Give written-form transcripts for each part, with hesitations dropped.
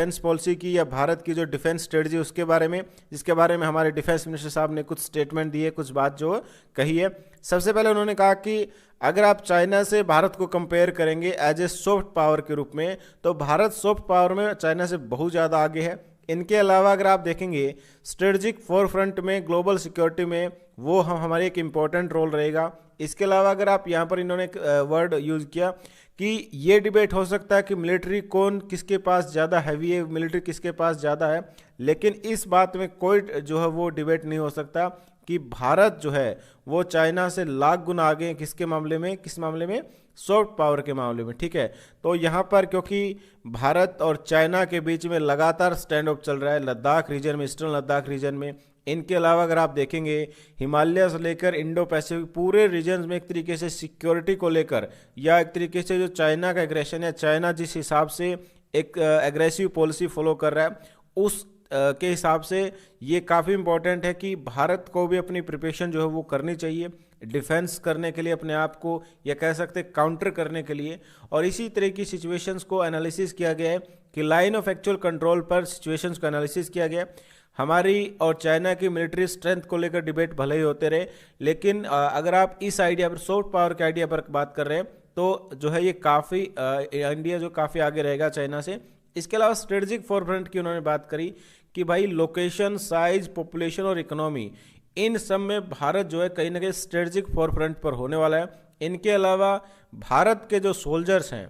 Defence policy की या भारत की जो डिफेंस स्ट्रेटजी उसके बारे में, जिसके बारे में हमारे डिफेंस मिनिस्टर साहब ने कुछ स्टेटमेंट दिए, कुछ बात जो कही है। सबसे पहले उन्होंने कहा कि अगर आप चाइना से भारत को कंपेयर करेंगे एज ए सॉफ्ट पावर के रूप में, तो भारत सॉफ्ट पावर में चाइना से बहुत ज़्यादा आगे है। इनके अलावा अगर आप देखेंगे स्ट्रेटजिक फोर फ्रंट में, ग्लोबल सिक्योरिटी में, वो हमारे एक इम्पॉर्टेंट रोल रहेगा। इसके अलावा अगर आप यहाँ पर इन्होंने एक वर्ड यूज़ किया कि ये डिबेट हो सकता है कि मिलिट्री कौन किसके पास ज़्यादा हैवी है, मिलिट्री किसके पास ज़्यादा है, लेकिन इस बात में कोई जो है वो डिबेट नहीं हो सकता कि भारत जो है वो चाइना से लाख गुना आगे हैं। किसके मामले में? किस मामले में? सॉफ्ट पावर के मामले में, ठीक है। तो यहाँ पर क्योंकि भारत और चाइना के बीच में लगातार स्टैंड ऑफ चल रहा है लद्दाख रीजन में, ईस्टर्न लद्दाख रीजन में। इनके अलावा अगर आप देखेंगे हिमालय से लेकर इंडो पैसिफिक पूरे रीजन्स में एक तरीके से सिक्योरिटी को लेकर, या एक तरीके से जो चाइना का एग्रेशन है, चाइना जिस हिसाब से एक एग्रेसिव पॉलिसी फॉलो कर रहा है, उस के हिसाब से ये काफ़ी इंपॉर्टेंट है कि भारत को भी अपनी प्रिपरेशन जो है वो करनी चाहिए डिफेंस करने के लिए, अपने आप को, या कह सकते काउंटर करने के लिए। और इसी तरह की सिचुएशंस को एनालिसिस किया गया है कि लाइन ऑफ एक्चुअल कंट्रोल पर सिचुएशंस को एनालिसिस किया गया। हमारी और चाइना की मिलिट्री स्ट्रेंथ को लेकर डिबेट भले ही होते रहे, लेकिन अगर आप इस आइडिया पर, सॉफ्ट पावर के आइडिया पर बात कर रहे हैं, तो जो है ये काफ़ी इंडिया जो काफ़ी आगे रहेगा चाइना से। इसके अलावा स्ट्रेटजिक फोरफ्रंट की उन्होंने बात करी कि भाई लोकेशन, साइज, पॉपुलेशन और इकोनॉमी, इन सब में भारत जो है कहीं ना कहीं स्ट्रेटजिक फोरफ्रंट पर होने वाला है। इनके अलावा भारत के जो सोल्जर्स हैं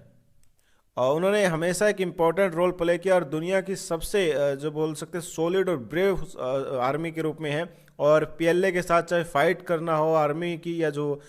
और उन्होंने हमेशा एक इम्पॉर्टेंट रोल प्ले किया और दुनिया की सबसे जो बोल सकते हैं सॉलिड और ब्रेव आर्मी के रूप में है। और पीएलए के साथ चाहे फाइट करना हो आर्मी की, या जो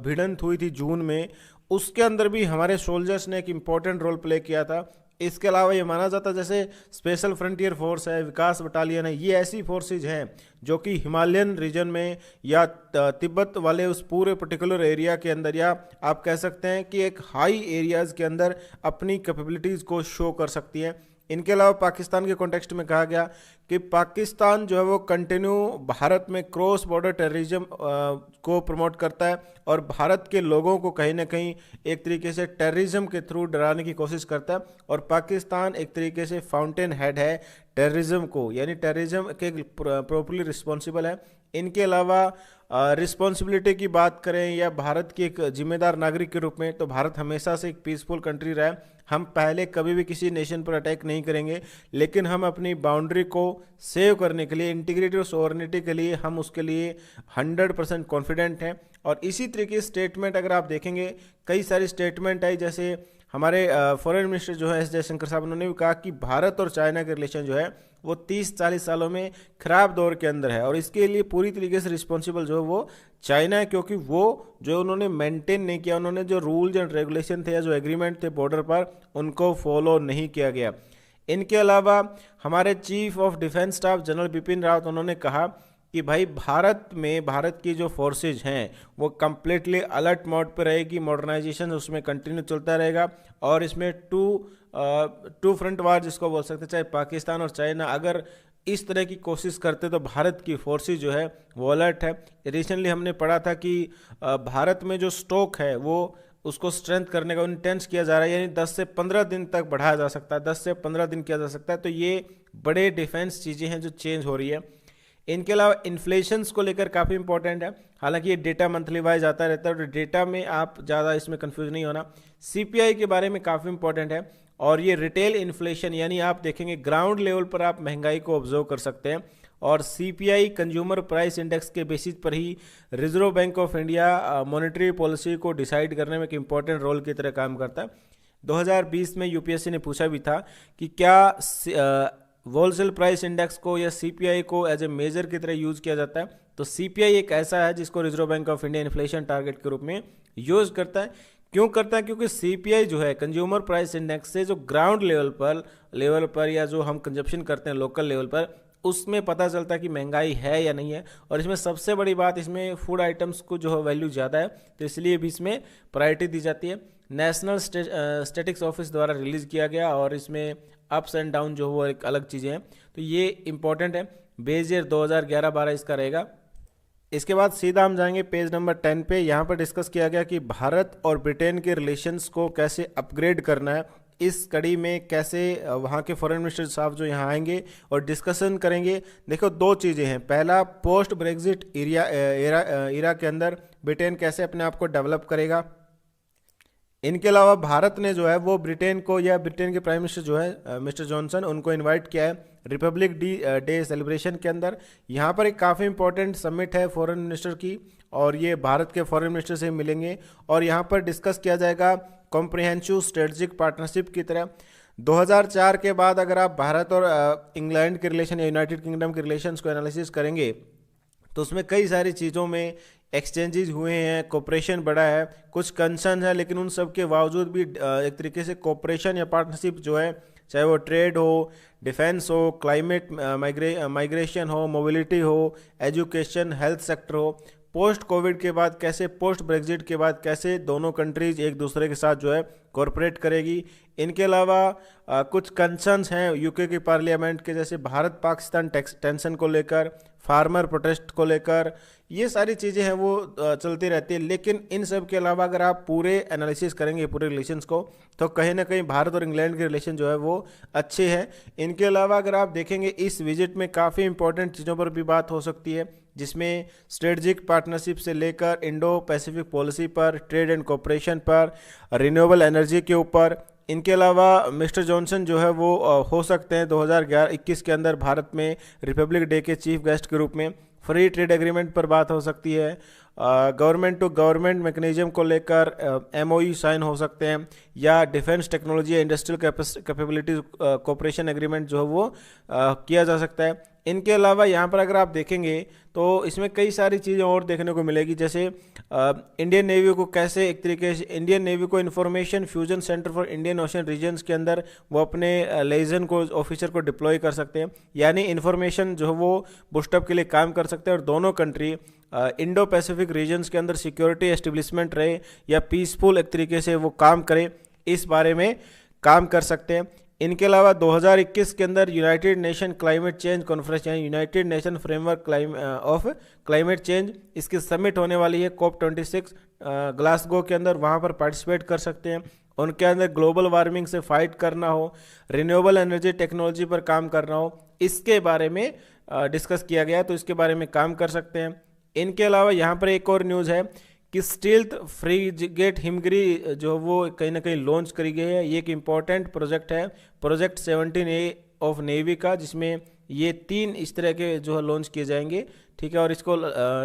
भिड़ंत हुई थी जून में, उसके अंदर भी हमारे सोल्जर्स ने एक इम्पॉर्टेंट रोल प्ले किया था। इसके अलावा ये माना जाता है जैसे स्पेशल फ्रंटियर फोर्स है, विकास बटालियन है, ये ऐसी फोर्सेज हैं जो कि हिमालयन रीजन में या तिब्बत वाले उस पूरे पर्टिकुलर एरिया के अंदर, या आप कह सकते हैं कि एक हाई एरियाज़ के अंदर अपनी कैपेबिलिटीज़ को शो कर सकती हैं। इनके अलावा पाकिस्तान के कॉन्टेक्स्ट में कहा गया कि पाकिस्तान जो है वो कंटिन्यू भारत में क्रॉस बॉर्डर टेररिज्म को प्रमोट करता है और भारत के लोगों को कहीं ना कहीं एक तरीके से टेररिज्म के थ्रू डराने की कोशिश करता है। और पाकिस्तान एक तरीके से फाउंटेन हेड है टेररिज्म को, यानी टेररिज्म के प्रॉपर्ली रिस्पॉन्सिबल है। इनके अलावा रिस्पॉन्सिबिलिटी की बात करें या भारत की एक जिम्मेदार नागरिक के रूप में, तो भारत हमेशा से एक पीसफुल कंट्री रहा है। हम पहले कभी भी किसी नेशन पर अटैक नहीं करेंगे, लेकिन हम अपनी बाउंड्री को सेव करने के लिए, इंटीग्रिटी और सोवरेनिटी के लिए, हम उसके लिए 100% कॉन्फिडेंट हैं। और इसी तरीके स्टेटमेंट अगर आप देखेंगे, कई सारी स्टेटमेंट आई, जैसे हमारे फॉरेन मिनिस्टर जो है एस जयशंकर साहब, उन्होंने भी कहा कि भारत और चाइना के रिलेशन जो है वो 30-40 सालों में खराब दौर के अंदर है और इसके लिए पूरी तरीके से रिस्पॉन्सिबल जो है वो चाइना है, क्योंकि वो जो उन्होंने मेंटेन नहीं किया, उन्होंने जो रूल्स एंड रेगुलेशन थे या जो एग्रीमेंट थे बॉर्डर पर, उनको फॉलो नहीं किया गया। इनके अलावा हमारे chief of defence staff general Bipin Rawat, उन्होंने कहा कि भाई भारत में, भारत की जो फोर्सेज हैं वो कम्प्लीटली अलर्ट मोड पर रहेगी, मॉडर्नाइजेशन उसमें कंटिन्यू चलता रहेगा और इसमें टू फ्रंट वार जिसको बोल सकते हैं, चाहे पाकिस्तान और चाइना अगर इस तरह की कोशिश करते तो भारत की फोर्सेज जो है वो अलर्ट है। रिसेंटली हमने पढ़ा था कि भारत में जो स्टॉक है वो उसको स्ट्रेंथ करने का इंटेंस किया जा रहा है, यानी 10 से 15 दिन तक बढ़ाया जा सकता है, 10 से 15 दिन किया जा सकता है। तो ये बड़े डिफेंस चीज़ें हैं जो चेंज हो रही है। इनके अलावा इन्फ्लेशंस को लेकर काफ़ी इंपॉर्टेंट है, हालांकि ये डेटा मंथली वाइज आता रहता है, तो डेटा में आप ज़्यादा इसमें कंफ्यूज नहीं होना। सीपीआई के बारे में काफ़ी इंपॉर्टेंट है और ये रिटेल इन्फ्लेशन, यानी आप देखेंगे ग्राउंड लेवल पर आप महंगाई को ऑब्जर्व कर सकते हैं। और सीपीआई कंज्यूमर प्राइस इंडेक्स के बेसिस पर ही Reserve Bank of India monetary policy को डिसाइड करने में एक इंपॉर्टेंट रोल की तरह काम करता है। 2020 में यूपीएससी ने पूछा भी था कि क्या होलसेल प्राइस इंडेक्स को या सीपीआई को एज ए मेजर की तरह यूज किया जाता है, तो सीपीआई एक ऐसा है जिसको reserve Bank of India inflation target के रूप में यूज करता है। क्यों करता है? क्योंकि सीपीआई जो है कंज्यूमर प्राइस इंडेक्स से जो ग्राउंड लेवल पर या जो हम कंजप्शन करते हैं लोकल लेवल पर, उसमें पता चलता है कि महंगाई है या नहीं है। और इसमें सबसे बड़ी बात, इसमें फूड आइटम्स को जो है वैल्यू ज़्यादा है, तो इसलिए भी इसमें प्रायोरिटी दी जाती है। नेशनल स्टैटिस्टिक्स ऑफिस द्वारा रिलीज़ किया गया और इसमें अप्स एंड डाउन जो वो एक अलग चीज़ें हैं, तो ये इंपॉर्टेंट है। बेस ईयर 2011-12 इसका रहेगा। इसके बाद सीधा हम जाएंगे पेज नंबर 10 पे। यहाँ पर डिस्कस किया गया कि भारत और ब्रिटेन के रिलेशंस को कैसे अपग्रेड करना है, इस कड़ी में कैसे वहाँ के फॉरेन मिनिस्टर साहब जो यहाँ आएंगे और डिस्कशन करेंगे। देखो दो चीज़ें हैं, पहला पोस्ट ब्रेग्जिट एरा के अंदर ब्रिटेन कैसे अपने आप को डेवलप करेगा। इनके अलावा भारत ने जो है वो ब्रिटेन को, या ब्रिटेन के प्राइम मिनिस्टर जो है मिस्टर जॉनसन, उनको इनवाइट किया है रिपब्लिक डे सेलिब्रेशन के अंदर। यहाँ पर एक काफ़ी इंपॉर्टेंट समिट है फॉरेन मिनिस्टर की, और ये भारत के फॉरेन मिनिस्टर से मिलेंगे और यहाँ पर डिस्कस किया जाएगा कॉम्प्रिहेंसिव स्ट्रेटजिक पार्टनरशिप की तरह। 2004 के बाद अगर आप भारत और इंग्लैंड के रिलेशन या यूनाइटेड किंगडम के रिलेशंस को एनालिसिस करेंगे तो उसमें कई सारी चीज़ों में एक्सचेंजेस हुए हैं, कोऑपरेशन बढ़ा है, कुछ कंसर्न है, लेकिन उन सब के बावजूद भी एक तरीके से कोऑपरेशन या पार्टनरशिप जो है, चाहे वो ट्रेड हो, डिफेंस हो, क्लाइमेट माइग्रेशन हो, मोबिलिटी हो, एजुकेशन, हेल्थ सेक्टर हो, पोस्ट कोविड के बाद कैसे, पोस्ट ब्रेग्जिट के बाद कैसे दोनों कंट्रीज एक दूसरे के साथ जो है कॉरपोरेट करेगी। इनके अलावा कुछ कंसर्न्स हैं यूके की पार्लियामेंट के, जैसे भारत पाकिस्तान टेंशन को लेकर, फार्मर प्रोटेस्ट को लेकर, ये सारी चीज़ें हैं वो चलती रहती है। लेकिन इन सब के अलावा अगर आप पूरे एनालिसिस करेंगे पूरे रिलेशंस को, तो कहीं ना कहीं भारत और इंग्लैंड के रिलेशन जो है वो अच्छे हैं। इनके अलावा अगर आप देखेंगे इस विजिट में काफ़ी इंपॉर्टेंट चीज़ों पर भी बात हो सकती है, जिसमें स्ट्रेटजिक पार्टनरशिप से लेकर इंडो पैसिफिक पॉलिसी पर, ट्रेड एंड कोऑपरेशन पर, रिन्यूएबल एनर्जी के ऊपर। इनके अलावा मिस्टर जॉनसन जो है वो हो सकते हैं 2021 के अंदर भारत में रिपब्लिक डे के चीफ गेस्ट के रूप में। फ्री ट्रेड एग्रीमेंट पर बात हो सकती है, गवर्नमेंट टू गवर्नमेंट मैकेनिज्म को लेकर MOU साइन हो सकते हैं, या डिफेंस टेक्नोलॉजी या इंडस्ट्रियल कैपेबिलिटी कोऑपरेशन एग्रीमेंट जो है वो किया जा सकता है। इनके अलावा यहाँ पर अगर आप देखेंगे तो इसमें कई सारी चीज़ें और देखने को मिलेगी, जैसे इंडियन नेवी को कैसे, एक तरीके से इंडियन नेवी को information fusion centre for Indian ocean regions के अंदर वो अपने लेजन को, ऑफिसर को डिप्लॉय कर सकते हैं, यानी इंफॉर्मेशन जो है वो बूस्टअप के लिए काम कर सकते हैं, और दोनों कंट्री इंडो पैसिफिक रीजन्स के अंदर सिक्योरिटी एस्टेब्लिशमेंट रहे या पीसफुल एक तरीके से वो काम करे, इस बारे में काम कर सकते हैं। इनके अलावा 2021 के अंदर United Nation climate change conference, यानी United Nation framework of climate change, इसकी समिट होने वाली है COP26 ग्लासगो के अंदर, वहाँ पर पार्टिसिपेट कर सकते हैं। उनके अंदर ग्लोबल वार्मिंग से फाइट करना हो, रिन्यूएबल एनर्जी टेक्नोलॉजी पर काम करना हो, इसके बारे में डिस्कस किया गया, तो इसके बारे में काम कर सकते हैं। इनके अलावा यहाँ पर एक और न्यूज़ है कि स्टील्थ फ्रीगेट हिमगिरी जो वो कहीं ना कहीं लॉन्च करी गई है। ये एक इम्पॉर्टेंट प्रोजेक्ट है, प्रोजेक्ट 17A ऑफ नेवी का, जिसमें ये 3 इस तरह के जो है लॉन्च किए जाएंगे, ठीक है। और इसको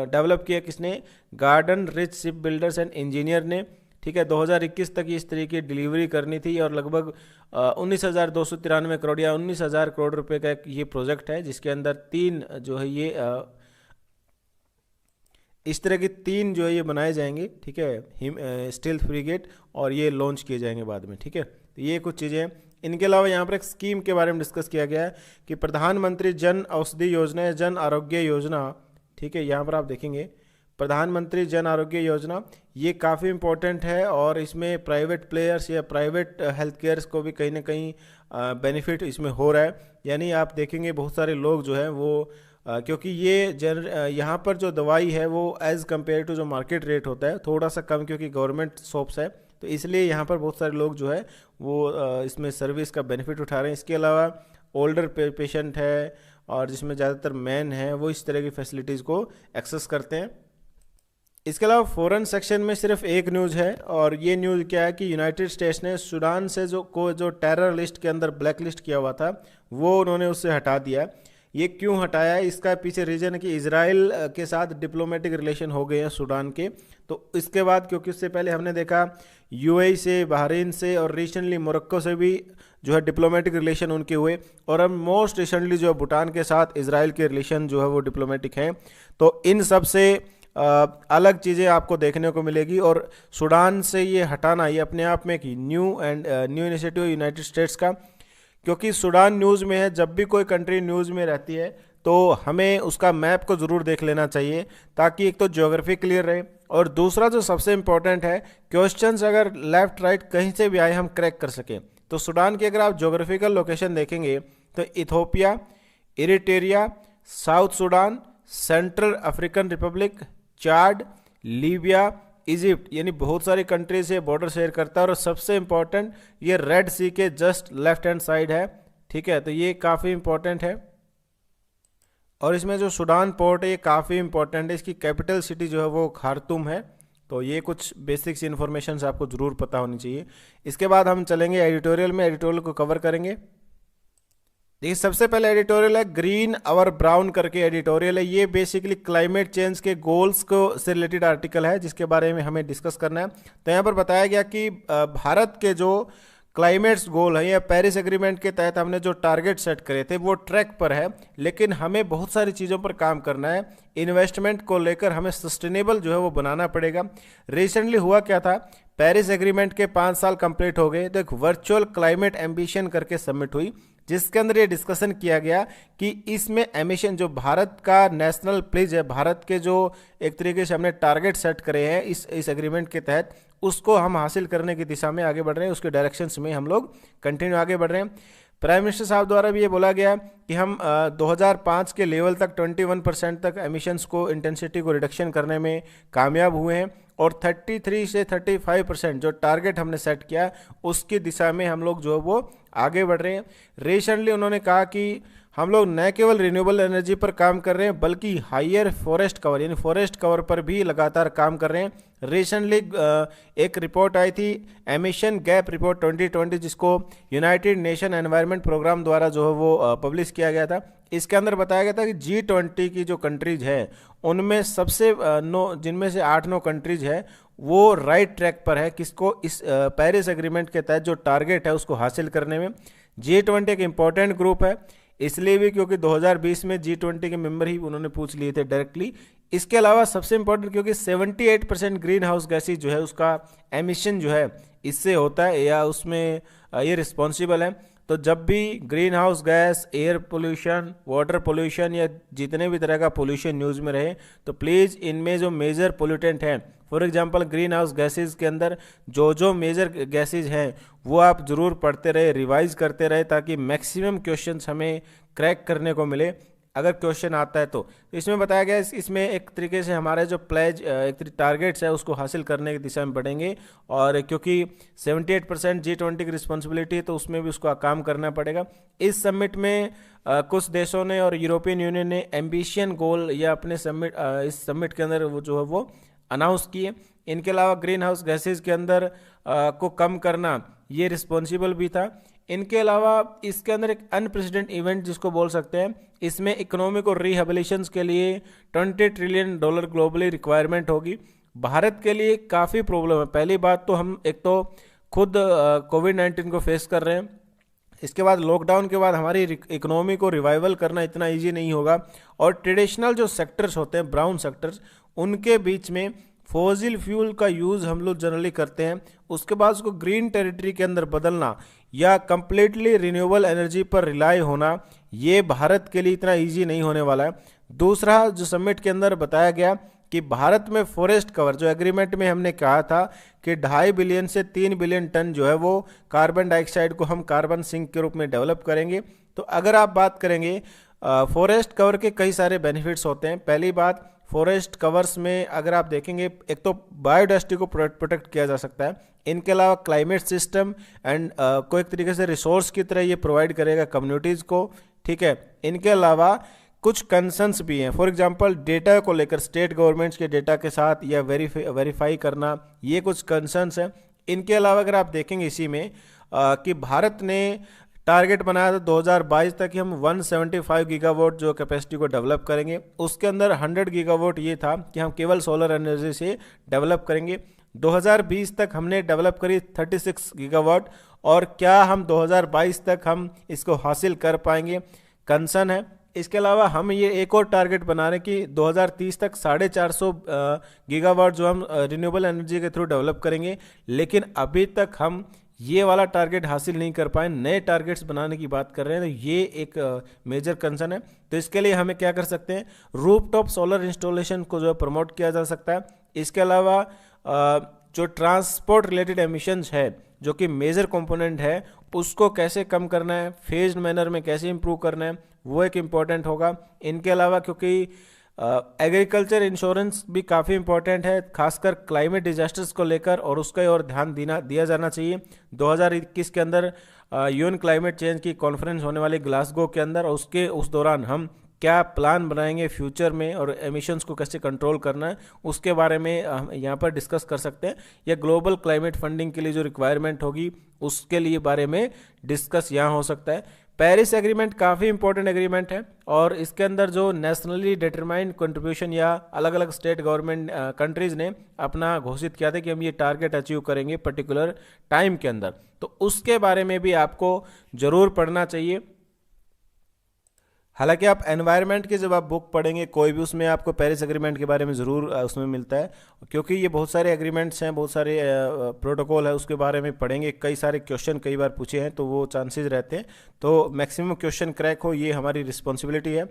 डेवलप किया किसने, garden rich ship builders and engineer ने, ठीक है। 2021 तक इस तरीके की डिलीवरी करनी थी, और लगभग 19,293 करोड़ या 19,000 करोड़ रुपए का ये प्रोजेक्ट है, जिसके अंदर 3 जो है ये इस तरह के 3 जो है ये बनाए जाएंगे, ठीक है, स्टील्थ फ्रीगेट, और ये लॉन्च किए जाएंगे बाद में, ठीक है। तो ये कुछ चीज़ें हैं। इनके अलावा यहाँ पर एक स्कीम के बारे में डिस्कस किया गया है कि प्रधानमंत्री जन औषधि योजना या जन आरोग्य योजना, ठीक है, यहाँ पर आप देखेंगे प्रधानमंत्री जन आरोग्य योजना, ये काफ़ी इंपॉर्टेंट है, और इसमें प्राइवेट प्लेयर्स या प्राइवेट हेल्थ केयर्स को भी कहीं ना कहीं बेनिफिट इसमें हो रहा है। यानी आप देखेंगे बहुत सारे लोग जो हैं वो क्योंकि ये यहाँ पर जो दवाई है वो एज़ कम्पेयर टू जो मार्केट रेट होता है थोड़ा सा कम, क्योंकि गवर्नमेंट शॉप्स है, तो इसलिए यहाँ पर बहुत सारे लोग जो है वो इसमें सर्विस का बेनिफिट उठा रहे हैं। इसके अलावा ओल्डर पेशेंट है, और जिसमें ज़्यादातर मैन है, वो इस तरह की फैसिलिटीज़ को एक्सेस करते हैं। इसके अलावा फॉरेन सेक्शन में सिर्फ एक न्यूज़ है, और ये न्यूज़ क्या है कि यूनाइटेड स्टेट्स ने सूडान से जो टेरर लिस्ट के अंदर ब्लैक लिस्ट किया हुआ था वो उन्होंने उससे हटा दिया। ये क्यों हटाया है, इसका पीछे रीज़न है कि इजराइल के साथ डिप्लोमेटिक रिलेशन हो गए हैं सूडान के। तो इसके बाद, क्योंकि उससे पहले हमने देखा UAE से, बहरीन से, और रिसेंटली मोरक्को से भी जो है डिप्लोमेटिक रिलेशन उनके हुए, और अब मोस्ट रिसेंटली जो है भूटान के साथ इजराइल के रिलेशन जो है वो डिप्लोमेटिक हैं। तो इन सब से अलग चीज़ें आपको देखने को मिलेगी, और सूडान से ये हटाना ये अपने आप में एक न्यू इनिशिएटिव यूनाइटेड स्टेट्स का, क्योंकि सूडान न्यूज़ में है। जब भी कोई कंट्री न्यूज़ में रहती है तो हमें उसका मैप को ज़रूर देख लेना चाहिए, ताकि एक तो ज्योग्राफी क्लियर रहे, और दूसरा जो सबसे इम्पोर्टेंट है, क्वेश्चंस अगर लेफ्ट राइट कहीं से भी आए हम क्रैक कर सकें। तो सूडान की अगर आप ज्योग्राफिकल लोकेशन देखेंगे तो Ethiopia, Eritrea, South Sudan, Central African Republic, Chad, Libya, Egypt, यानी बहुत सारी कंट्री से बॉर्डर शेयर करता है। और सबसे इंपॉर्टेंट ये रेड सी के जस्ट लेफ्ट हैंड साइड है, ठीक है, तो ये काफ़ी इंपॉर्टेंट है। और इसमें जो सूडान पोर्ट है ये काफ़ी इंपॉर्टेंट है, इसकी कैपिटल सिटी जो है वो खार्तूम है। तो ये कुछ बेसिक्स इन्फॉर्मेशन आपको ज़रूर पता होनी चाहिए। इसके बाद हम चलेंगे एडिटोरियल में, एडिटोरियल को कवर करेंगे। देखिए सबसे पहले एडिटोरियल है ग्रीन और ब्राउन करके एडिटोरियल है। ये बेसिकली क्लाइमेट चेंज के गोल्स को से रिलेटेड आर्टिकल है जिसके बारे में हमें डिस्कस करना है। तो यहाँ पर बताया गया कि भारत के जो क्लाइमेट्स गोल है या पेरिस एग्रीमेंट के तहत हमने जो टारगेट सेट करे थे वो ट्रैक पर है, लेकिन हमें बहुत सारी चीज़ों पर काम करना है। इन्वेस्टमेंट को लेकर हमें सस्टेनेबल जो है वो बनाना पड़ेगा। रिसेंटली हुआ क्या था, पेरिस एग्रीमेंट के 5 साल कंप्लीट हो गए, तो एक वर्चुअल क्लाइमेट एम्बिशन करके सबमिट हुई जिसके अंदर ये डिस्कशन किया गया कि इसमें एमिशन जो भारत का नेशनल प्लेज है, भारत के जो एक तरीके से हमने टारगेट सेट करे हैं इस एग्रीमेंट के तहत, उसको हम हासिल करने की दिशा में आगे बढ़ रहे हैं, उसके डायरेक्शंस में हम लोग कंटिन्यू आगे बढ़ रहे हैं। प्राइम मिनिस्टर साहब द्वारा भी ये बोला गया कि हम 2005 के लेवल तक 21% तक एमिशंस को इंटेंसिटी को रिडक्शन करने में कामयाब हुए हैं और 33 से 35% जो टारगेट हमने सेट किया उसकी दिशा में हम लोग जो है वो आगे बढ़ रहे हैं। रिसेंटली उन्होंने कहा कि हम लोग न केवल रिन्यूएबल एनर्जी पर काम कर रहे हैं बल्कि हायर फॉरेस्ट कवर यानी फॉरेस्ट कवर पर भी लगातार काम कर रहे हैं। रिसेंटली एक रिपोर्ट आई थी एमिशन गैप रिपोर्ट 2020 जिसको यूनाइटेड नेशन एनवायरनमेंट प्रोग्राम द्वारा जो है वो पब्लिश किया गया था। इसके अंदर बताया गया था कि G20 की जो कंट्रीज है उनमें सबसे जिनमें से 8-9 कंट्रीज है वो राइट ट्रैक पर है किसको इस पेरिस एग्रीमेंट के तहत जो टारगेट है उसको हासिल करने में। G20 एक इम्पॉर्टेंट ग्रुप है इसलिए भी क्योंकि 2020 में G20 के मेंबर ही उन्होंने पूछ लिए थे डायरेक्टली। इसके अलावा सबसे इंपॉर्टेंट क्योंकि 78% ग्रीन हाउस गैसेज जो है उसका एमिशन जो है इससे होता है या उसमें ये रिस्पॉन्सिबल है। तो जब भी green house gas, air pollution, water pollution या जितने भी तरह का पोल्यूशन न्यूज़ में रहे तो प्लीज़ इनमें जो मेजर पोल्यूटेंट हैं, for example green house gases के अंदर जो मेजर गैसेज हैं वो आप ज़रूर पढ़ते रहे, रिवाइज करते रहे ताकि मैक्सिमम क्वेश्चंस हमें क्रैक करने को मिले अगर क्वेश्चन आता है तो। इसमें बताया गया इसमें एक तरीके से हमारे जो प्लेज एक टारगेट्स है उसको हासिल करने की दिशा में बढ़ेंगे और क्योंकि 78% G20 की रिस्पॉन्सिबिलिटी है तो उसमें भी उसको काम करना पड़ेगा। इस समिट में कुछ देशों ने और यूरोपियन यूनियन ने एम्बिशियन गोल या अपने इस समिट के अंदर वो जो है वो अनाउंस किए। इनके अलावा ग्रीन हाउस गैसेज के अंदर को कम करना ये रिस्पॉन्सिबल भी था। इनके अलावा इसके अंदर एक अनप्रेसिडेंट इवेंट जिसको बोल सकते हैं, इसमें इकोनॉमिक और रिहेबिलिटेशंस के लिए $20 ट्रिलियन ग्लोबली रिक्वायरमेंट होगी। भारत के लिए काफ़ी प्रॉब्लम है। पहली बात तो हम एक तो खुद कोविड-19 को फेस कर रहे हैं, इसके बाद लॉकडाउन के बाद हमारी इकोनॉमी को रिवाइवल करना इतना ईजी नहीं होगा और ट्रेडिशनल जो सेक्टर्स होते हैं ब्राउन सेक्टर्स उनके बीच में फॉसिल फ्यूल का यूज़ हम लोग जनरली करते हैं, उसके बाद उसको ग्रीन टेरिटरी के अंदर बदलना या कंप्लीटली रिन्यूएबल एनर्जी पर रिलाई होना ये भारत के लिए इतना इजी नहीं होने वाला है। दूसरा जो समिट के अंदर बताया गया कि भारत में फॉरेस्ट कवर जो एग्रीमेंट में हमने कहा था कि 2.5 बिलियन से 3 बिलियन टन जो है वो कार्बन डाइऑक्साइड को हम कार्बन सिंक के रूप में डेवलप करेंगे। तो अगर आप बात करेंगे फॉरेस्ट कवर के कई सारे बेनिफिट्स होते हैं। पहली बात, फॉरेस्ट कवर्स में अगर आप देखेंगे एक तो बायोडाइवर्सिटी को प्रोटेक्ट किया जा सकता है, इनके अलावा क्लाइमेट सिस्टम एंड को एक तरीके से रिसोर्स की तरह ये प्रोवाइड करेगा कम्युनिटीज़ को, ठीक है। इनके अलावा कुछ कंसर्न्स भी हैं, फॉर एग्जांपल डेटा को लेकर स्टेट गवर्नमेंट्स के डेटा के साथ या वेरीफाई करना, ये कुछ कंसर्न्स हैं। इनके अलावा अगर आप देखेंगे इसी में कि भारत ने टारगेट बनाया था 2022 तक कि हम 175 गीगावाट जो कैपेसिटी को डेवलप करेंगे, उसके अंदर 100 गीगावाट ये था कि हम केवल सोलर एनर्जी से डेवलप करेंगे। 2020 तक हमने डेवलप करी 36 गीगावाट और क्या हम 2022 तक हम इसको हासिल कर पाएंगे, कंसर्न है। इसके अलावा हम ये एक और टारगेट बना रहे हैं कि 2030 तक 450 गीगावाट जो हम रिन्यूएबल एनर्जी के थ्रू डेवलप करेंगे, लेकिन अभी तक हम ये वाला टारगेट हासिल नहीं कर पाए, नए टारगेट्स बनाने की बात कर रहे हैं। तो ये एक मेजर कंसर्न है। तो इसके लिए हमें क्या कर सकते हैं, रूफटॉप सोलर इंस्टॉलेशन को जो है प्रमोट किया जा सकता है। इसके अलावा जो ट्रांसपोर्ट रिलेटेड एमिशंस है जो कि मेजर कंपोनेंट है उसको कैसे कम करना है, फेज्ड मैनर में कैसे इंप्रूव करना है, वो एक इम्पॉर्टेंट होगा। इनके अलावा क्योंकि एग्रीकल्चर इंश्योरेंस भी काफ़ी इंपॉर्टेंट है, खासकर क्लाइमेट डिजास्टर्स को लेकर, और उसका और ध्यान दिया जाना चाहिए। 2021 के अंदर यूएन क्लाइमेट चेंज की कॉन्फ्रेंस होने वाली ग्लासगो के अंदर, और उस दौरान हम क्या प्लान बनाएंगे फ्यूचर में और एमिशंस को कैसे कंट्रोल करना है, उसके बारे में हम यहाँ पर डिस्कस कर सकते हैं। या ग्लोबल क्लाइमेट फंडिंग के लिए जो रिक्वायरमेंट होगी उसके लिए बारे में डिस्कस यहाँ हो सकता है। पेरिस एग्रीमेंट काफ़ी इंपॉर्टेंट एग्रीमेंट है, और इसके अंदर जो नेशनली डिटरमाइंड कंट्रीब्यूशन या अलग अलग स्टेट गवर्नमेंट कंट्रीज़ ने अपना घोषित किया था कि हम ये टारगेट अचीव करेंगे पर्टिकुलर टाइम के अंदर, तो उसके बारे में भी आपको ज़रूर पढ़ना चाहिए। हालांकि आप एनवायरनमेंट की जब आप बुक पढ़ेंगे कोई भी, उसमें आपको पेरिस एग्रीमेंट के बारे में ज़रूर उसमें मिलता है, क्योंकि ये बहुत सारे एग्रीमेंट्स हैं, बहुत सारे प्रोटोकॉल है, उसके बारे में पढ़ेंगे। कई सारे क्वेश्चन कई बार पूछे हैं, तो वो चांसेस रहते हैं, तो मैक्सिमम क्वेश्चन क्रैक हो, ये हमारी रिस्पॉन्सिबिलिटी है।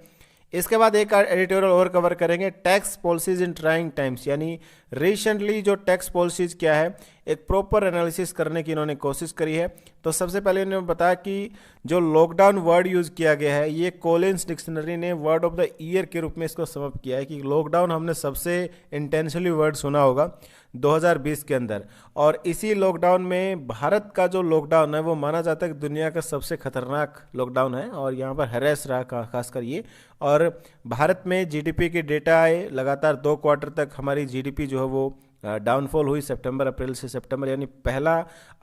इसके बाद एक एडिटोरियल और कवर करेंगे, tax policies in trying times, यानी रिसेंटली जो टैक्स पॉलिसीज क्या है, एक प्रॉपर एनालिसिस करने की इन्होंने कोशिश करी है। तो सबसे पहले इन्होंने बताया कि जो लॉकडाउन वर्ड यूज़ किया गया है, ये कॉलिंस डिक्शनरी ने वर्ड ऑफ द ईयर के रूप में इसको समअप किया है कि लॉकडाउन हमने सबसे इंटेंशनली वर्ड सुना होगा 2020 के अंदर, और इसी लॉकडाउन में भारत का जो लॉकडाउन है वो माना जाता है कि दुनिया का सबसे खतरनाक लॉकडाउन है, और यहाँ पर हैरेस रहा खासकर ये। और भारत में जीडीपी की डेटा है, लगातार 2 क्वार्टर तक हमारी जीडीपी जो है वो डाउनफॉल हुई, सितंबर अप्रैल से सितंबर, यानी पहला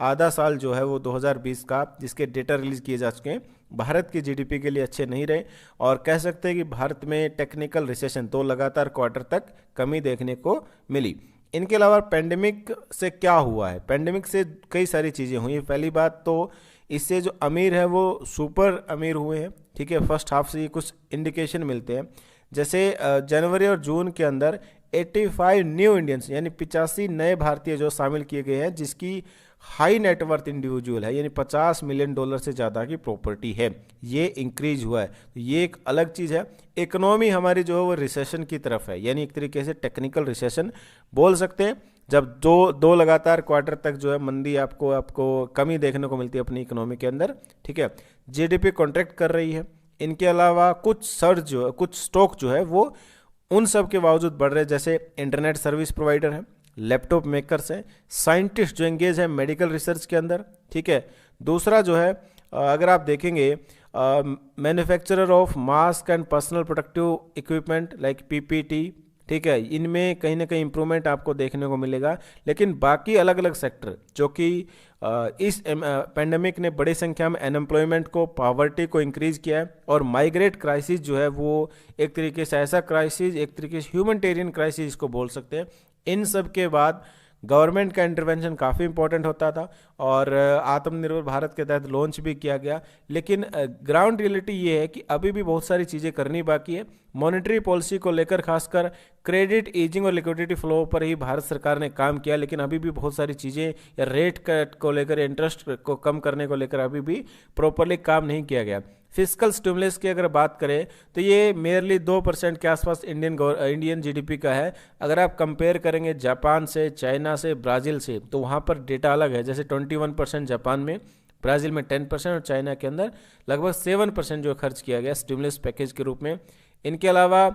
आधा साल जो है वो 2020 का, जिसके डेटा रिलीज किए जा चुके हैं, भारत की जीडीपी के लिए अच्छे नहीं रहे, और कह सकते हैं कि भारत में टेक्निकल रिसेशन 2 लगातार क्वार्टर तक कमी देखने को मिली। इनके अलावा पेंडेमिक से क्या हुआ है, पेंडेमिक से कई सारी चीज़ें हुई। पहली बात तो इससे जो अमीर है वो सुपर अमीर हुए हैं, ठीक है, फर्स्ट हाफ से ये कुछ इंडिकेशन मिलते हैं। जैसे जनवरी और जून के अंदर 85 न्यू इंडियंस, यानी 85 नए भारतीय जो शामिल किए गए हैं, जिसकी हाई नेटवर्थ इंडिविजुअल है, यानी $50 मिलियन से ज़्यादा की प्रॉपर्टी है, ये इंक्रीज हुआ है। तो ये एक अलग चीज़ है। इकोनॉमी हमारी जो है वो रिसेशन की तरफ है, यानी एक तरीके से टेक्निकल रिसेशन बोल सकते हैं, जब दो लगातार क्वार्टर तक जो है मंदी आपको कमी देखने को मिलती है अपनी इकोनॉमी के अंदर, ठीक है। जीडीपी कॉन्ट्रैक्ट कर रही है। इनके अलावा कुछ सर्ज जो है, कुछ स्टॉक जो है वो उन सब के बावजूद बढ़ रहे हैं, जैसे इंटरनेट सर्विस प्रोवाइडर है, लैपटॉप मेकर्स हैं, साइंटिस्ट जो एंगेज है मेडिकल रिसर्च के अंदर, ठीक है। दूसरा जो है अगर आप देखेंगे manufacturer of mask and personal protective equipment like PPT, ठीक है, इनमें कहीं ना कहीं इंप्रूवमेंट आपको देखने को मिलेगा। लेकिन बाकी अलग अलग सेक्टर जो कि इस पेंडेमिक ने बड़ी संख्या में अनएम्प्लॉयमेंट को, पावर्टी को इंक्रीज किया है, और माइग्रेट क्राइसिस जो है वो एक तरीके से ऐसा क्राइसिस, एक तरीके से ह्यूमैनिटेरियन क्राइसिस इसको बोल सकते हैं। इन सब के बाद गवर्नमेंट का इंटरवेंशन काफ़ी इंपॉर्टेंट होता था, और आत्मनिर्भर भारत के तहत लॉन्च भी किया गया। लेकिन ग्राउंड रियलिटी ये है कि अभी भी बहुत सारी चीज़ें करनी बाकी है। मॉनेटरी पॉलिसी को लेकर, खासकर क्रेडिट ईजिंग और लिक्विडिटी फ्लो पर ही भारत सरकार ने काम किया, लेकिन अभी भी बहुत सारी चीज़ें, या रेट कट को लेकर, इंटरेस्ट को कम करने को लेकर अभी भी प्रॉपरली काम नहीं किया गया। फिस्कल स्टिमुलस की अगर बात करें तो ये मेयरली 2% के आसपास इंडियन जीडीपी का है। अगर आप कंपेयर करेंगे जापान से, चाइना से, ब्राज़ील से, तो वहाँ पर डेटा अलग है। जैसे 21% जापान में, ब्राज़ील में 10%, और चाइना के अंदर लगभग 7% जो खर्च किया गया स्टिमुलस पैकेज के रूप में। इनके अलावा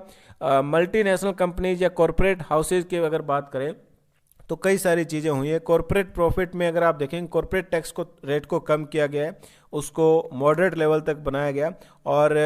मल्टीनेशनल कंपनीज या कॉरपोरेट हाउसेज की अगर बात करें तो कई सारी चीज़ें हुई है। कॉरपोरेट प्रॉफिट में अगर आप देखें, कॉरपोरेट टैक्स को रेट को कम किया गया है, उसको मॉडरेट लेवल तक बनाया गया, और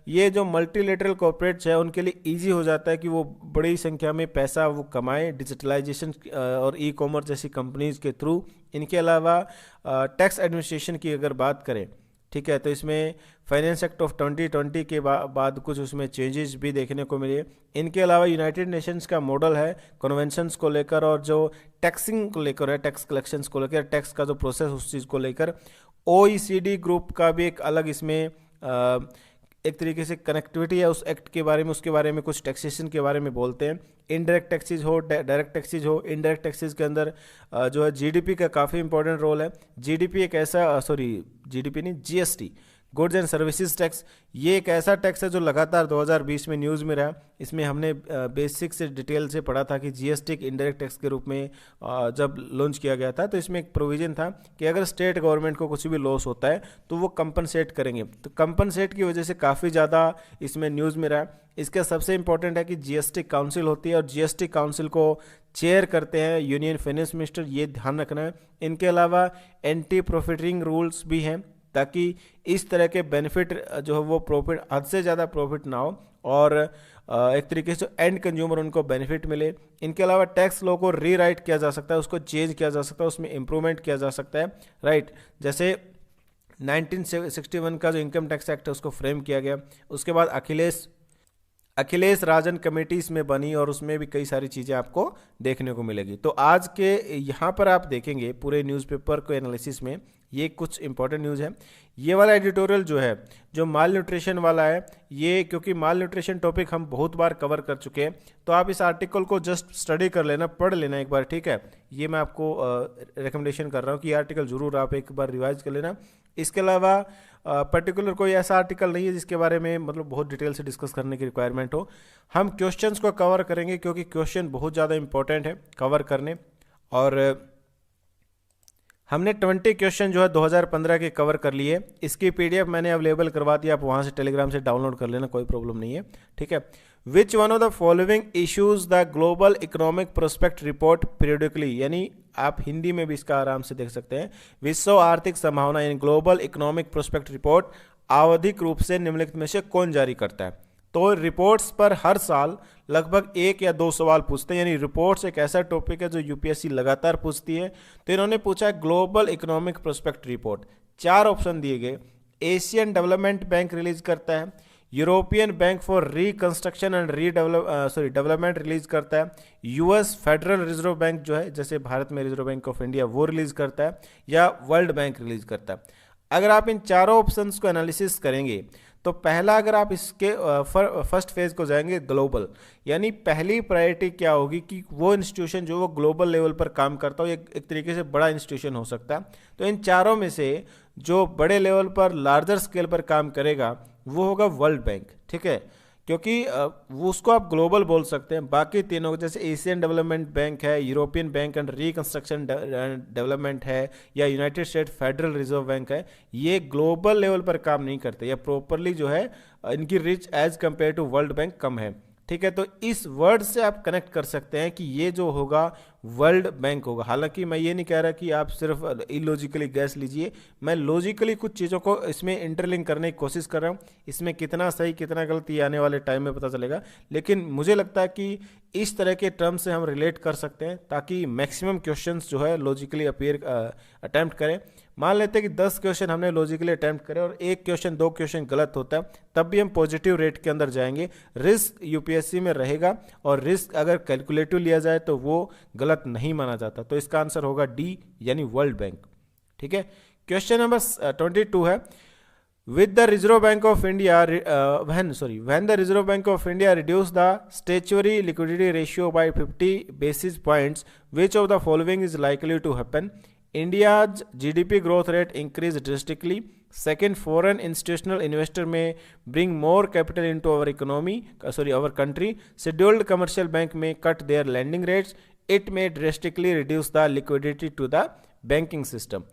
ये जो मल्टीलेटरल कॉरपोरेट्स है उनके लिए इजी हो जाता है कि वो बड़ी संख्या में पैसा वो कमाएं डिजिटलाइजेशन और ई कॉमर्स जैसी कंपनीज के थ्रू। इनके अलावा टैक्स एडमिनिस्ट्रेशन की अगर बात करें, ठीक है, तो इसमें फाइनेंस एक्ट ऑफ 2020 के बाद कुछ उसमें चेंजेस भी देखने को मिले। इनके अलावा यूनाइटेड नेशंस का मॉडल है कन्वेंशंस को लेकर, और जो टैक्सिंग को लेकर है, टैक्स कलेक्शंस को लेकर, टैक्स का जो प्रोसेस उस चीज़ को लेकर। OECD ग्रुप का भी एक अलग इसमें एक तरीके से कनेक्टिविटी है उस एक्ट के बारे में, उसके बारे में कुछ टैक्सेशन के बारे में बोलते हैं। इनडायरेक्ट टैक्सेज हो, डायरेक्ट टैक्सेज हो, इनडायरेक्ट टैक्सेज के अंदर जो है जीडीपी का काफ़ी इंपॉर्टेंट रोल है। जीडीपी एक ऐसा जीडीपी नहीं, GST, goods and services tax, ये एक ऐसा टैक्स है जो लगातार 2020 में न्यूज़ में रहा। इसमें हमने बेसिक से डिटेल से पढ़ा था कि जीएसटी एक इनडायरेक्ट टैक्स के रूप में जब लॉन्च किया गया था तो इसमें एक प्रोविजन था कि अगर स्टेट गवर्नमेंट को कुछ भी लॉस होता है तो वो कंपनसेट करेंगे। तो कंपनसेट की वजह से काफ़ी ज़्यादा इसमें न्यूज़ में रहा। इसका सबसे इंपॉर्टेंट है कि जीएसटी काउंसिल होती है और जीएसटी काउंसिल को चेयर करते हैं यूनियन फाइनेंस मिनिस्टर, ये ध्यान रखना है। इनके अलावा एंटी प्रॉफिटिंग रूल्स भी हैं ताकि इस तरह के बेनिफिट जो है वो प्रॉफिट हद से ज़्यादा प्रॉफिट ना हो और एक तरीके से एंड कंज्यूमर उनको बेनिफिट मिले। इनके अलावा टैक्स लॉ को रीराइट किया जा सकता है, उसको चेंज किया जा सकता है, उसमें इम्प्रूवमेंट किया जा सकता है, राइट। जैसे 1961 का जो इनकम टैक्स एक्ट है उसको फ्रेम किया गया। उसके बाद अखिलेश राजन कमेटी इसमें बनी और उसमें भी कई सारी चीज़ें आपको देखने को मिलेगी। तो आज के यहाँ पर आप देखेंगे पूरे न्यूज़पेपर को एनालिसिस में ये कुछ इंपॉर्टेंट न्यूज़ है। ये वाला एडिटोरियल जो है जो माल न्यूट्रिशन वाला है, ये क्योंकि माल न्यूट्रिशन टॉपिक हम बहुत बार कवर कर चुके हैं तो आप इस आर्टिकल को जस्ट स्टडी कर लेना, पढ़ लेना एक बार, ठीक है। ये मैं आपको रिकमेंडेशन कर रहा हूँ कि ये आर्टिकल ज़रूर आप एक बार रिवाइज कर लेना। इसके अलावा पर्टिकुलर कोई ऐसा आर्टिकल नहीं है जिसके बारे में मतलब बहुत डिटेल से डिस्कस करने की रिक्वायरमेंट हो। हम क्वेश्चंस को कवर करेंगे क्योंकि क्वेश्चन बहुत ज़्यादा इंपॉर्टेंट है कवर करने। और हमने 20 क्वेश्चन जो है 2015 के कवर कर लिए। इसकी पीडीएफ मैंने अवेलेबल करवा दी, आप वहाँ से टेलीग्राम से डाउनलोड कर लेना, कोई प्रॉब्लम नहीं है, ठीक है। Which one of the following issues the global economic prospect report periodically, यानी आप हिंदी में भी इसका आराम से देख सकते हैं। विश्व आर्थिक संभावना यानी ग्लोबल इकोनॉमिक प्रोस्पेक्ट रिपोर्ट आवधिक रूप से निम्नलिखित में से कौन जारी करता है। तो रिपोर्ट्स पर हर साल लगभग 1 या 2 सवाल पूछते हैं, यानी रिपोर्ट्स एक ऐसा टॉपिक है जो यूपीएससी लगातार पूछती है। तो इन्होंने पूछा global economic prospect report, 4 option दिए गए। एशियन डेवलपमेंट बैंक रिलीज करता है, European bank for reconstruction and development release करता है, यूएस फेडरल रिजर्व बैंक जो है जैसे भारत में रिजर्व बैंक ऑफ इंडिया वो रिलीज करता है, या वर्ल्ड बैंक रिलीज करता है। अगर आप इन चारों ऑप्शंस को एनालिसिस करेंगे तो पहला, अगर आप इसके फर्स्ट फेज को जाएंगे ग्लोबल, यानी पहली प्रायोरिटी क्या होगी कि वो इंस्टीट्यूशन जो वो ग्लोबल लेवल पर काम करता हो, एक तरीके से बड़ा इंस्टीट्यूशन हो सकता है। तो इन चारों में से जो बड़े लेवल पर लार्जर स्केल पर काम करेगा वो होगा वर्ल्ड बैंक, ठीक है, क्योंकि वो उसको आप ग्लोबल बोल सकते हैं। बाकी तीनों जैसे एशियन डेवलपमेंट बैंक है, European bank and reconstruction development है, या United state federal reserve bank है, ये ग्लोबल लेवल पर काम नहीं करते, या प्रॉपरली जो है इनकी reach as compare to World Bank कम है, ठीक है। तो इस वर्ड से आप कनेक्ट कर सकते हैं कि ये जो होगा वर्ल्ड बैंक होगा। हालांकि मैं ये नहीं कह रहा कि आप सिर्फ इलॉजिकली गैस लीजिए, मैं लॉजिकली कुछ चीज़ों को इसमें इंटरलिंक करने की कोशिश कर रहा हूँ। इसमें कितना सही कितना गलत ये आने वाले टाइम में पता चलेगा, लेकिन मुझे लगता है कि इस तरह के टर्म से हम रिलेट कर सकते हैं ताकि मैक्सिमम क्वेश्चंस जो है लॉजिकली अटैम्प्ट करें। मान लेते हैं कि 10 क्वेश्चन हमने लॉजिकली अटैम्प्ट करे और 1 क्वेश्चन 2 क्वेश्चन गलत होता है, तब भी हम पॉजिटिव रेट के अंदर जाएंगे। रिस्क यूपीएससी में रहेगा और रिस्क अगर कैलकुलेटिव लिया जाए तो वो गलत नहीं माना जाता। तो इसका आंसर होगा डी, यानी वर्ल्ड बैंक, ठीक है। क्वेश्चन नंबर 22 है, with the Reserve Bank of India when the Reserve Bank of India reduced the statutory liquidity ratio by 50 basis points, which of the following is likely to happen? India's GDP growth rate increased drastically. Second, foreign institutional investor may bring more capital into our country. Scheduled commercial bank may cut their lending rates. It may drastically reduce the liquidity to the banking system.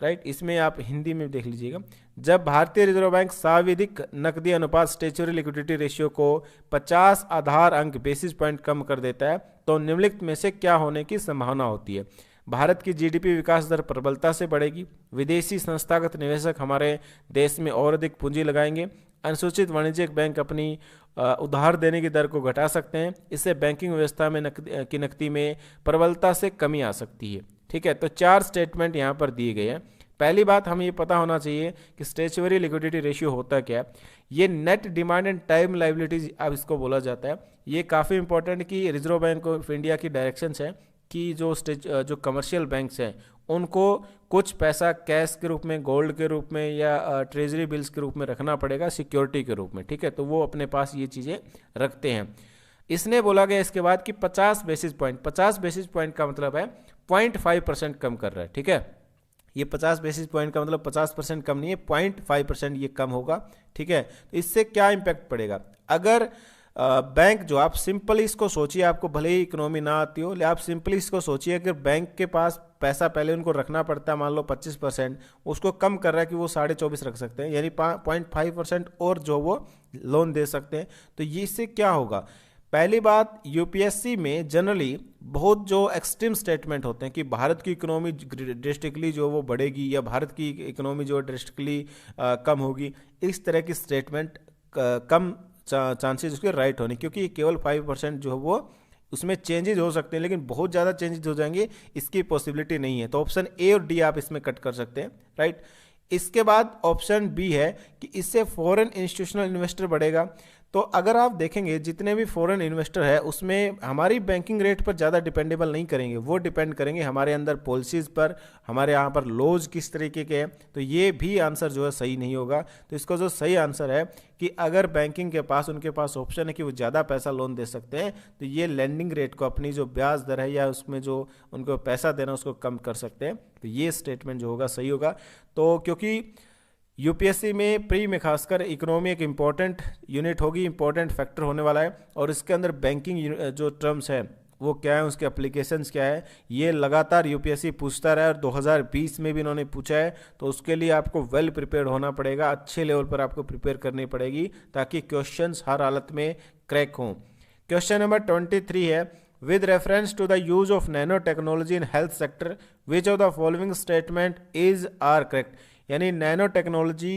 Right, इसमें आप हिंदी में देख लीजिएगा। जब भारतीय reserve bank साविधिक नकदी अनुपात statutory liquidity ratio को 50 आधार अंक बेसिस पॉइंट कम कर देता है तो निम्नलिखित में से क्या होने की संभावना होती है? भारत की जीडीपी विकास दर प्रबलता से बढ़ेगी, विदेशी संस्थागत निवेशक हमारे देश में और अधिक पूंजी लगाएंगे, अनुसूचित वाणिज्यिक बैंक अपनी उधार देने की दर को घटा सकते हैं, इससे बैंकिंग व्यवस्था में नकदी में प्रबलता से कमी आ सकती है, ठीक है। तो 4 स्टेटमेंट यहाँ पर दिए गए हैं। पहली बात हमें ये पता होना चाहिए कि स्टेचुअरी लिक्विडिटी रेशियो होता क्या है। ये net demand and time liabilities अब इसको बोला जाता है। ये काफ़ी इंपॉर्टेंट कि रिजर्व बैंक ऑफ इंडिया की डायरेक्शंस है कि जो कमर्शियल बैंक्स हैं उनको कुछ पैसा कैश के रूप में, गोल्ड के रूप में या ट्रेजरी बिल्स के रूप में रखना पड़ेगा सिक्योरिटी के रूप में, ठीक है। तो वो अपने पास ये चीज़ें रखते हैं। इसने बोला गया इसके बाद कि 50 बेसिस पॉइंट का मतलब है 0.5% कम कर रहा है, ठीक है। ये 50 बेसिस पॉइंट का मतलब 50% कम नहीं है, 0.5% ये कम होगा, ठीक है। तो इससे क्या इम्पैक्ट पड़ेगा? अगर बैंक जो, आप सिंपली इसको सोचिए, आपको भले ही इकोनॉमी ना आती हो, लेकिन आप सिंपली इसको सोचिए कि बैंक के पास पैसा पहले उनको रखना पड़ता है मान लो 25%, उसको कम कर रहा है कि वो 24.5 रख सकते हैं, यानी 0.5% और जो वो लोन दे सकते हैं। तो ये इससे क्या होगा? पहली बात, यूपीएससी में जनरली बहुत जो एक्सट्रीम स्टेटमेंट होते हैं कि भारत की इकोनॉमी ड्रेस्टिकली जो वो बढ़ेगी या भारत की इकोनॉमी जो ड्रेस्टिकली कम होगी, इस तरह की स्टेटमेंट कम चांसेस उसके राइट होने, क्योंकि केवल 5% जो है वो उसमें चेंजेस हो सकते हैं, लेकिन बहुत ज़्यादा चेंजेस हो जाएंगे इसकी पॉसिबिलिटी नहीं है। तो ऑप्शन ए और डी आप इसमें कट कर सकते हैं, राइट। इसके बाद ऑप्शन बी है कि इससे फॉरेन इंस्टीट्यूशनल इन्वेस्टर बढ़ेगा। तो अगर आप देखेंगे जितने भी फॉरेन इन्वेस्टर है उसमें हमारी बैंकिंग रेट पर ज़्यादा डिपेंडेबल नहीं करेंगे, वो डिपेंड करेंगे हमारे अंदर पॉलिसीज़ पर, हमारे यहाँ पर लॉज किस तरीके के हैं। तो ये भी आंसर जो है सही नहीं होगा। तो इसका जो सही आंसर है कि अगर बैंकिंग के पास, उनके पास ऑप्शन है कि वो ज़्यादा पैसा लोन दे सकते हैं, तो ये लेंडिंग रेट को, अपनी जो ब्याज दर है या उसमें जो उनको पैसा देना उसको कम कर सकते हैं। तो ये स्टेटमेंट जो होगा सही होगा। तो क्योंकि यूपीएससी में प्री में खासकर इकोनॉमी एक इम्पॉर्टेंट यूनिट होगी, इम्पॉर्टेंट फैक्टर होने वाला है, और इसके अंदर बैंकिंग जो टर्म्स है वो क्या है, उसके एप्लीकेशंस क्या है, ये लगातार यूपीएससी पूछता रहा है और 2020 में भी इन्होंने पूछा है। तो उसके लिए आपको वेल प्रिपेयर होना पड़ेगा, अच्छे लेवल पर आपको प्रिपेयर करनी पड़ेगी ताकि क्वेश्चंस हर हालत में क्रैक हों। क्वेश्चन नंबर 23 है, with reference to the use of nanotechnology in health sector, which of the following statement is are correct? यानी नैनो टेक्नोलॉजी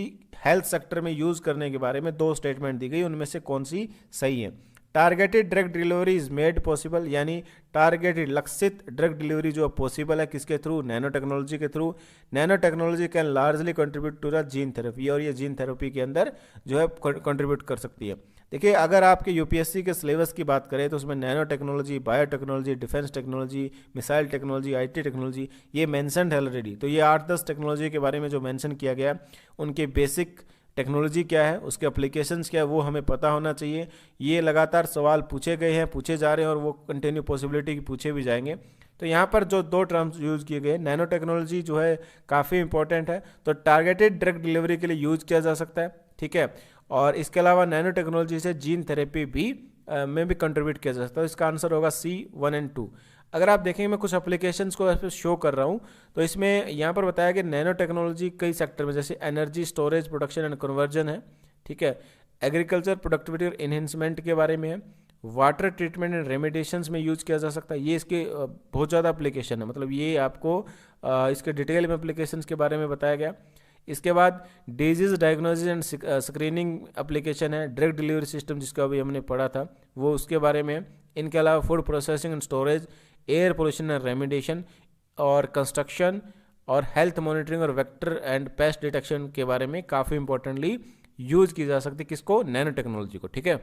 हेल्थ सेक्टर में यूज करने के बारे में दो स्टेटमेंट दी गई, उनमें से कौन सी सही है? Targeted drug delivery is made possible, यानी टारगेटेड लक्षित ड्रग डिलीवरी जो पॉसिबल है किसके थ्रू? नैनो टेक्नोलॉजी के through. Nano technology can largely contribute to the gene therapy, और ये जीन थेरेपी के अंदर जो है कंट्रीब्यूट कर सकती है। देखिए, अगर आपके यूपीएससी के सिलेबस की बात करें तो उसमें nano technology, biotechnology, defence technology, missile technology, IT technology, ये मेंशन्ड है ऑलरेडी। तो ये 8-10 टेक्नोलॉजी के बारे में जो मेंशन किया गया, उनके बेसिक टेक्नोलॉजी क्या है, उसके एप्लीकेशंस क्या है, वो हमें पता होना चाहिए। ये लगातार सवाल पूछे गए हैं, पूछे जा रहे हैं, और वो कंटिन्यू पॉसिबिलिटी की पूछे भी जाएंगे। तो यहाँ पर जो दो टर्म्स यूज़ किए गए, नैनो टेक्नोलॉजी जो है काफ़ी इंपॉर्टेंट है, तो टारगेटेड ड्रग डिलीवरी के लिए यूज़ किया जा सकता है, ठीक है। और इसके अलावा नैनो टेक्नोलॉजी से जीन थेरेपी भी में भी कंट्रीब्यूट किया जा सकता है। इसका आंसर होगा सी 1 और 2। अगर आप देखेंगे, मैं कुछ एप्लीकेशंस को इस पर शो कर रहा हूँ, तो इसमें यहाँ पर बताया कि नैनो टेक्नोलॉजी कई सेक्टर में, जैसे energy storage, production and conversion है, ठीक है। एग्रीकल्चर प्रोडक्टिविटी और इन्हेंसमेंट के बारे में है। वाटर ट्रीटमेंट एंड रेमेडिएशंस में यूज़ किया जा सकता है। ये इसके बहुत ज़्यादा एप्लीकेशन है, मतलब ये आपको इसके डिटेल में एप्लीकेशंस के बारे में बताया गया। इसके बाद disease diagnosis and screening application है। ड्रग डिलीवरी सिस्टम जिसका अभी हमने पढ़ा था वो, उसके बारे में। इनके अलावा food processing and storage, air pollution and remediation, और कंस्ट्रक्शन, और हेल्थ मॉनिटरिंग और वेक्टर एंड पेस्ट डिटेक्शन के बारे में काफ़ी इंपॉर्टेंटली यूज़ की जा सकती है, किसको? नैनो टेक्नोलॉजी को, ठीक है।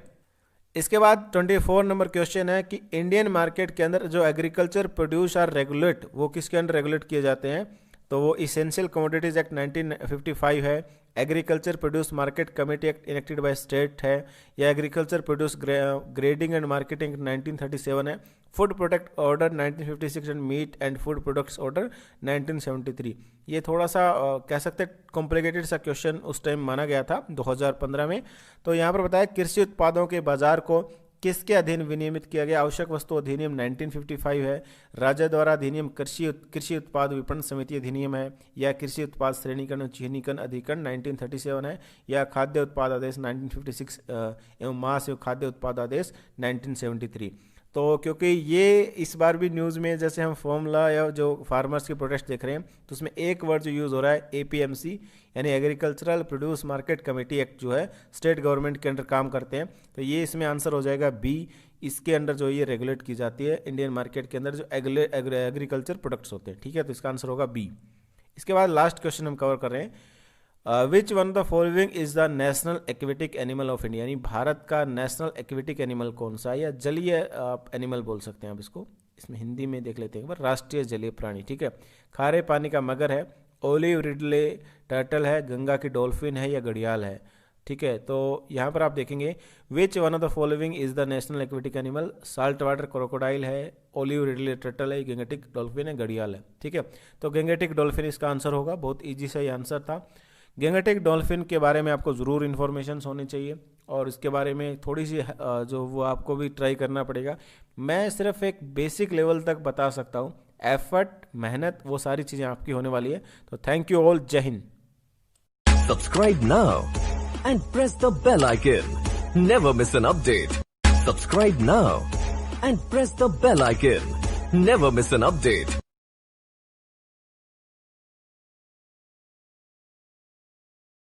इसके बाद 24 नंबर क्वेश्चन है कि इंडियन मार्केट के अंदर जो एग्रीकल्चर प्रोड्यूस आर रेगुलेट, वो किसके अंडर रेगुलेट किए जाते हैं? तो वो इसेंशियल कमोडिटीज एक्ट 1955 है, agriculture produce market committee act enacted by state है, या agriculture produce grading and marketing 1937 है, food product order 1956 and meat and food products order 1973। ये थोड़ा सा कह सकते हैं कॉम्प्लिकेटेड सा क्वेश्चन उस टाइम माना गया था 2015 में। तो यहाँ पर बताया कृषि उत्पादों के बाजार को किसके अधीन विनियमित किया गया? आवश्यक वस्तु अधिनियम 1955 है, राज्य द्वारा अधिनियम कृषि उत्पाद विपणन समिति अधिनियम है, या कृषि उत्पाद श्रेणीकरण और चिन्हीकरण अधिकरण 1937 है, या खाद्य उत्पाद आदेश 1956 एवं मांस एवं खाद्य उत्पाद आदेश 1973। तो क्योंकि ये इस बार भी न्यूज़ में, जैसे हम फॉर्मूला या जो फार्मर्स के प्रोटेस्ट देख रहे हैं, तो उसमें एक वर्ड जो यूज़ हो रहा है एपीएमसी, यानी agricultural produce market committee act, जो है स्टेट गवर्नमेंट के अंडर काम करते हैं। तो ये इसमें आंसर हो जाएगा बी। इसके अंडर जो ये रेगुलेट की जाती है इंडियन मार्केट के अंदर जो एग्रीकल्चर प्रोडक्ट्स होते हैं, ठीक है। तो इसका आंसर होगा बी। इसके बाद लास्ट क्वेश्चन हम कवर कर रहे हैं, which one of the following is the national aquatic animal of India, यानी भारत का नेशनल एक्वेटिक एनिमल कौन सा है, या जलीय एनिमल बोल सकते हैं आप इसको। इसमें हिंदी में देख लेते हैं एक बार, राष्ट्रीय जलीय प्राणी, ठीक है। खारे पानी का मगर है, ओलिव रिडले टर्टल है, गंगा की डॉल्फिन है, या घड़ियाल है। ठीक है, तो यहाँ पर आप देखेंगे which one of the following is the national aquatic animal, salt water crocodile है, ओलिव रिडले टर्टल है, गैंगेटिक डॉल्फिन है, घड़ियाल है। ठीक है, तो गैंगेटिक डॉल्फिन इसका आंसर होगा, बहुत ईजी सा ये आंसर था। गैंगेटिक डॉल्फिन के बारे में आपको ज़रूर इन्फॉर्मेशन होनी चाहिए और इसके बारे में थोड़ी सी जो वो आपको भी ट्राई करना पड़ेगा। मैं सिर्फ एक बेसिक लेवल तक बता सकता हूँ, एफर्ट, मेहनत, वो सारी चीज़ें आपकी होने वाली है। तो थैंक यू ऑल, जय Hind. Subscribe now and press the bell icon. Never miss an update. Subscribe now and press the bell icon. Never miss an update.